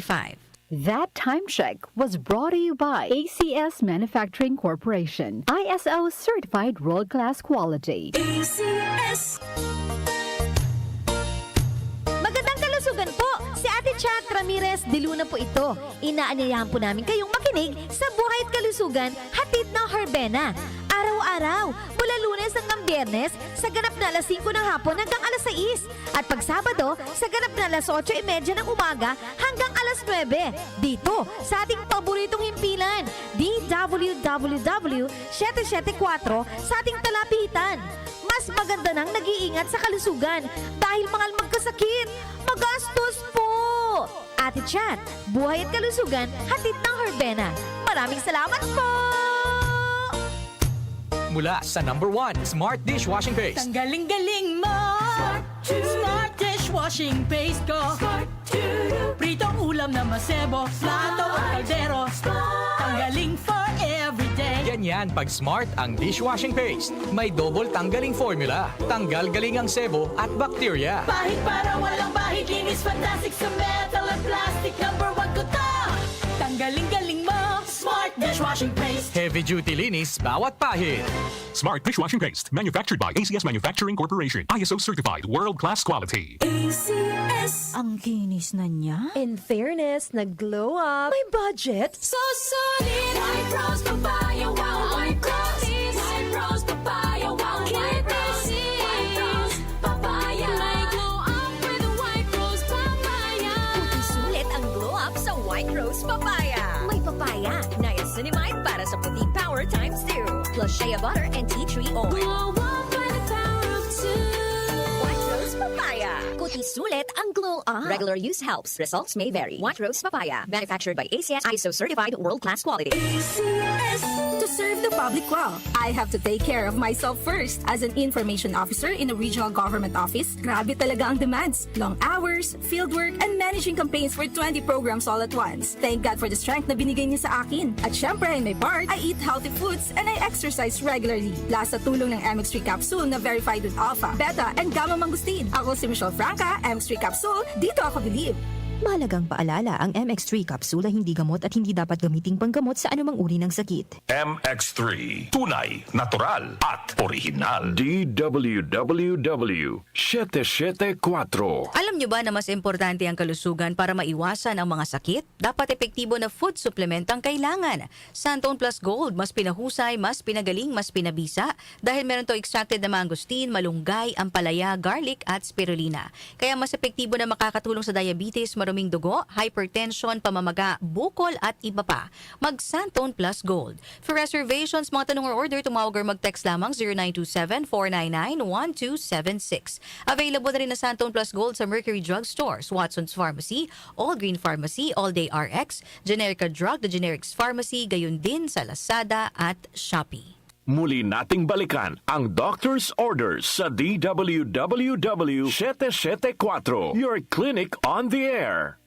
5. That time check was brought to you by ACS Manufacturing Corporation, ISO certified world-class quality. ACS. Magandang kalusugan po! Si Ate Chat Ramirez de Luna po ito. Inaanyayahan po namin kayong makinig sa Buhay at Kalusugan, hatid ng Herbena. Araw-araw, mula Lunes hanggang Biyernes, sa ganap na alas 5 ng hapon hanggang alas 6. At pag Sabado, sa ganap na alas 8:30 ng umaga hanggang alas 9. Dito, sa ating paboritong himpilan, DWWW 774 sa ating talapitan. Mas maganda nang nag-iingat sa kalusugan dahil mahal magkasakit. Magastos po! Ate Chat, Buhay at Kalusugan, hatid ng Herbena. Maraming salamat po! Mula sa number 1 Smart Dishwashing Paste. Ang galing-galing mo! Smart dishwashing paste ko. Pritong ulam na masebo, plato at kaldero. Tanggaling for everyday. Ganyan pag Smart ang dishwashing paste. May double tanggaling formula. Tanggal galing ang sebo at bakterya. Bahid para walang bahid, linis fantastic sa metal at plastic. Number 1 ko to! Tanggaling-galing mo! Smart dishwashing paste. Heavy duty linis bawat pahid. Smart dishwashing paste, manufactured by ACS Manufacturing Corporation. ISO certified, world-class quality. ACS. Ang kinis na niya. In fairness, nag-glow up. May budget. So solid. White Rose Papaya, wow, White Rose. White Rose Papaya, wow, White Rose. White Rose Papaya. May glow up with a White Rose Papaya. Sulit ang glow up sa White Rose Papaya. May papaya, niacinamide para sa puting power times 2. Plus shea butter and tea tree oil. Glow up by the power of 2. White Rose Papaya. Kuti sulit ang glow up. Regular use helps. Results may vary. White Rose Papaya. Manufactured by ACS ISO certified world-class quality. ACS. To serve the public well, I have to take care of myself first. As an information officer in a regional government office, grabe talaga ang demands. Long hours, fieldwork, and managing campaigns for 20 programs all at once. Thank God for the strength na binigay niya sa akin. At syempre, in my part, I eat healthy foods and I exercise regularly. Plus sa tulong ng MX3 capsule na verified with alpha, beta, and gamma mangustin. Ako si Michelle Franca, MX3 capsule, dito ako believe. Mahalagang paalala, ang MX3 kapsula hindi gamot at hindi dapat gamiting panggamot sa anumang uri ng sakit. MX3. Tunay, natural, at original. DWWW 774. Alam nyo ba na mas importante ang kalusugan para maiwasan ang mga sakit? Dapat epektibo na food supplement ang kailangan. Santone Plus Gold, mas pinahusay, mas pinagaling, mas pinabisa. Dahil meron to extracted na mangosteen, malunggay, ampalaya, garlic at spirulina. Kaya mas epektibo na makakatulong sa diabetes, maruming dugo, hypertension, pamamaga, bukol at iba pa. Mag Santone Plus Gold. For reservations, mga tanong or order, tumawag or mag-text lamang 0927-499-1276. Available na rin na Santone Plus Gold sa Mercury Drug Stores, Watson's Pharmacy, All Green Pharmacy, All Day RX, Generica Drug, The Generics Pharmacy, gayon din sa Lazada at Shopee. Muli nating balikan ang doctor's orders sa DWWW 774. Your clinic on the air.